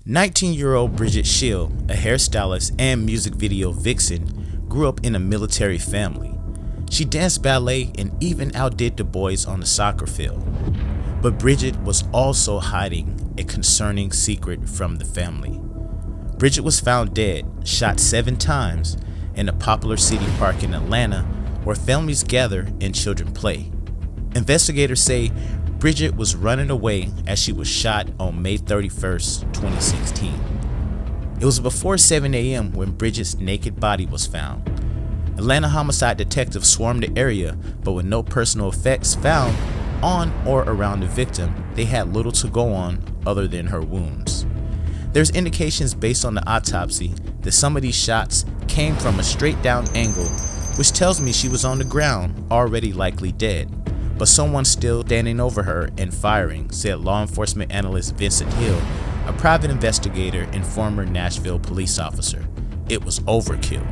19-year-old Bridget Shield, a hairstylist and music video vixen, grew up in a military family. She danced ballet and even outdid the boys on the soccer field. But Bridget was also hiding a concerning secret from the family. Bridget was found dead, shot 7 times, in a popular city park in Atlanta where families gather and children play. Investigators say Bridget was running away as she was shot on May 31st, 2016. It was before 7 a.m. when Bridget's naked body was found. Atlanta homicide detectives swarmed the area, but with no personal effects found on or around the victim, they had little to go on other than her wounds. There's indications based on the autopsy that some of these shots came from a straight down angle, which tells me she was on the ground, already likely dead. But someone still standing over her and firing, said law enforcement analyst Vincent Hill, a private investigator and former Nashville police officer. It was overkill.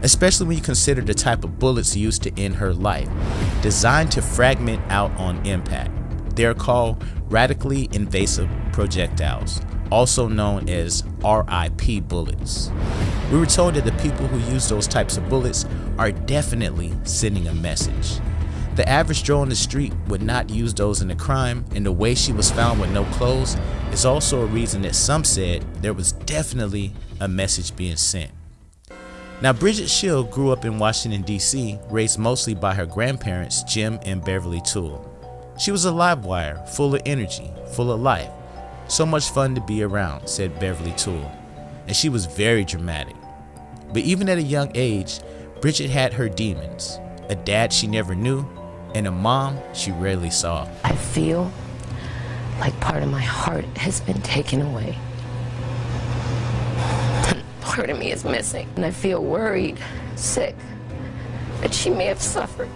Especially when you consider the type of bullets used to end her life, designed to fragment out on impact. They are called radically invasive projectiles, also known as RIP bullets. We were told that the people who use those types of bullets are definitely sending a message. The average Joe on the street would not use those in a crime, and the way she was found with no clothes is also a reason that some said there was definitely a message being sent. Now, Bridget Shield grew up in Washington, D.C., raised mostly by her grandparents, Jim and Beverly Toole. She was a live wire, full of energy, full of life. So much fun to be around, said Beverly Toole, and she was very dramatic. But even at a young age, Bridget had her demons, a dad she never knew, and a mom she rarely saw. I feel like part of my heart has been taken away. Part of me is missing, and I feel worried, sick, that she may have suffered.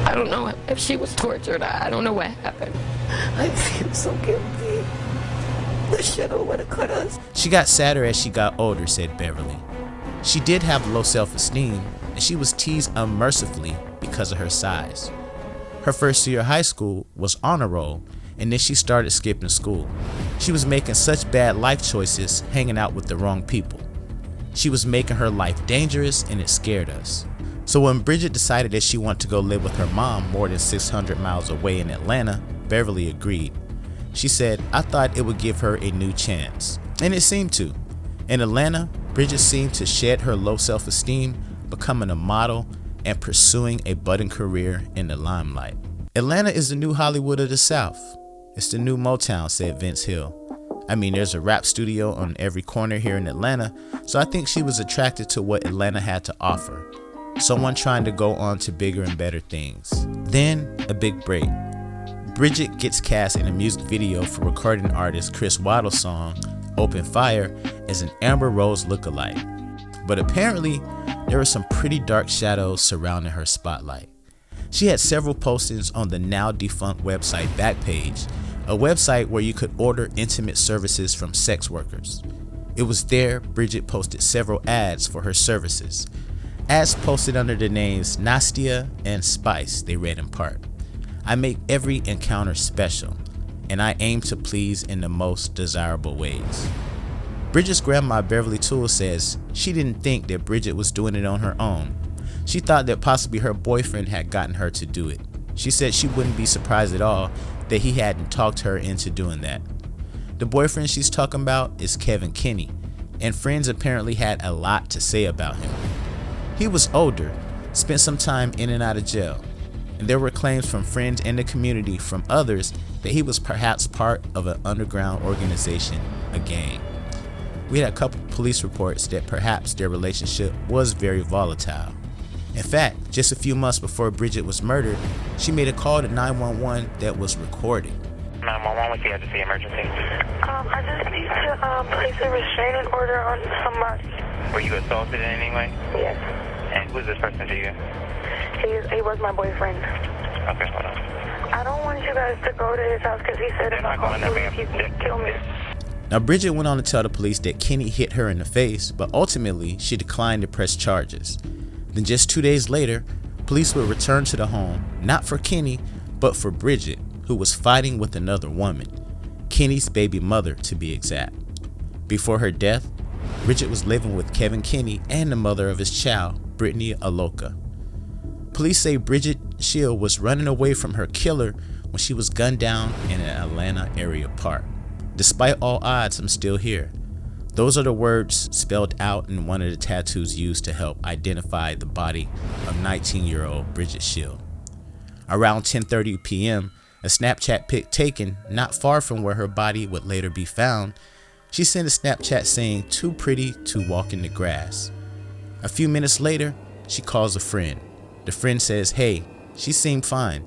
I don't know if she was tortured. I don't know what happened. I feel so guilty. The shadow would have cut us. She got sadder as she got older, said Beverly. She did have low self-esteem, and she was teased unmercifully because of her size. Her first year of high school was honor roll, and then she started skipping school. She was making such bad life choices, hanging out with the wrong people. She was making her life dangerous, and it scared us. So when Bridget decided that she wanted to go live with her mom more than 600 miles away in Atlanta, Beverly agreed. She said, "I thought it would give her a new chance." And it seemed to. In Atlanta, Bridget seemed to shed her low self-esteem, becoming a model and pursuing a budding career in the limelight. Atlanta is the new Hollywood of the South. It's the new Motown, said Vince Hill. I mean, there's a rap studio on every corner here in Atlanta, so I think she was attracted to what Atlanta had to offer. Someone trying to go on to bigger and better things. Then, a big break. Bridget gets cast in a music video for recording artist Chris Waddle's song, Open Fire, as an Amber Rose lookalike. But apparently, there were some pretty dark shadows surrounding her spotlight. She had several postings on the now defunct website Backpage, a website where you could order intimate services from sex workers. It was there Bridget posted several ads for her services. Ads posted under the names Nastia and Spice, they read in part. "I make every encounter special, and I aim to please in the most desirable ways." Bridget's grandma Beverly Toole says she didn't think that Bridget was doing it on her own. She thought that possibly her boyfriend had gotten her to do it. She said she wouldn't be surprised at all that he hadn't talked her into doing that. The boyfriend she's talking about is Kevin Kinney, and friends apparently had a lot to say about him. He was older, spent some time in and out of jail, and there were claims from friends in the community from others that he was perhaps part of an underground organization, a gang. We had a couple police reports that perhaps their relationship was very volatile. In fact, just a few months before Bridget was murdered, she made a call to 911 that was recorded. 911, what's the emergency? I just need to place a restraining order on somebody. Were you assaulted in any way? Yes. And who's this person to you? He was my boyfriend. Okay, hold on. I don't want you guys to go to his house because he said if I call police, he's going to kill me. Now, Bridget went on to tell the police that Kenny hit her in the face, but ultimately she declined to press charges. Then just 2 days later, police would return to the home, not for Kenny, but for Bridget, who was fighting with another woman, Kenny's baby mother to be exact. Before her death, Bridget was living with Kevin Kenny and the mother of his child, Brittany Aloka. Police say Bridget Shield was running away from her killer when she was gunned down in an Atlanta area park. Despite all odds, I'm still here. Those are the words spelled out in one of the tattoos used to help identify the body of 19-year-old Bridget Shield. Around 10:30 p.m., a Snapchat pic taken not far from where her body would later be found, she sent a Snapchat saying, "Too pretty to walk in the grass." A few minutes later, she calls a friend. The friend says, "Hey, she seemed fine.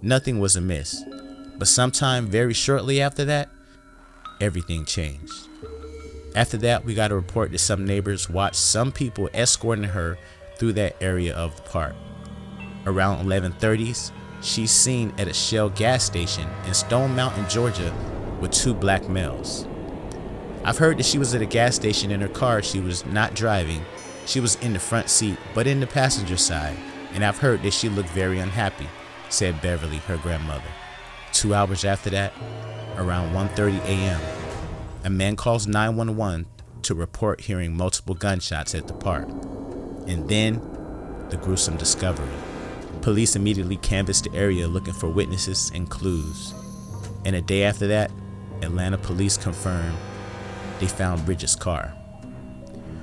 Nothing was amiss." But sometime very shortly after that, everything changed. After that, we got a report that some neighbors watched some people escorting her through that area of the park. Around 11:30s, she's seen at a Shell gas station in Stone Mountain, Georgia, with two black males. I've heard that she was at a gas station in her car. She was not driving. She was in the front seat, but in the passenger side, and I've heard that she looked very unhappy, said Beverly, her grandmother. 2 hours after that, around 1:30 a.m., a man calls 911 to report hearing multiple gunshots at the park. And then, the gruesome discovery. Police immediately canvassed the area looking for witnesses and clues. And a day after that, Atlanta police confirmed they found Bridget's car.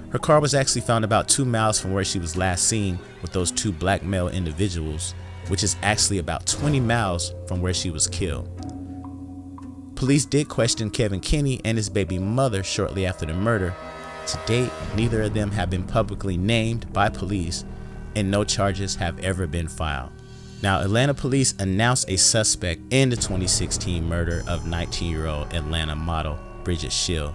Her car was actually found about 2 miles from where she was last seen with those two black male individuals, which is actually about 20 miles from where she was killed. Police did question Kevin Kenny and his baby mother shortly after the murder. To date, neither of them have been publicly named by police, and no charges have ever been filed. Now, Atlanta police announced a suspect in the 2016 murder of 19-year-old Atlanta model Bridget Shield.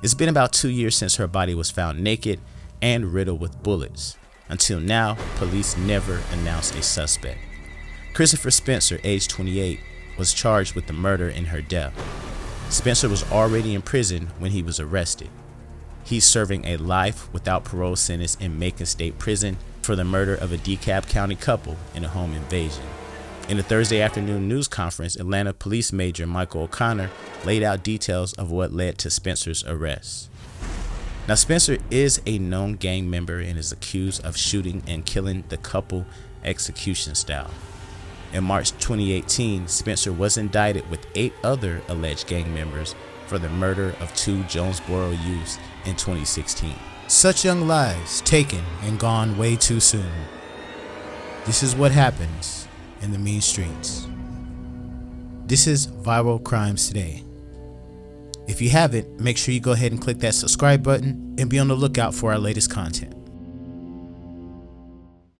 It's been about 2 years since her body was found naked and riddled with bullets. Until now, police never announced a suspect. Christopher Spencer, age 28, was charged with the murder in her death. Spencer was already in prison when he was arrested. He's serving a life without parole sentence in Macon State Prison for the murder of a DeKalb County couple in a home invasion. In a Thursday afternoon news conference, Atlanta Police Major Michael O'Connor laid out details of what led to Spencer's arrest. Now, Spencer is a known gang member and is accused of shooting and killing the couple execution style. In March 2018, Spencer was indicted with 8 other alleged gang members for the murder of 2 Jonesboro youths in 2016. Such young lives taken and gone way too soon. This is what happens in the mean streets. This is Viral Crimes Today. If you haven't, make sure you go ahead and click that subscribe button and be on the lookout for our latest content.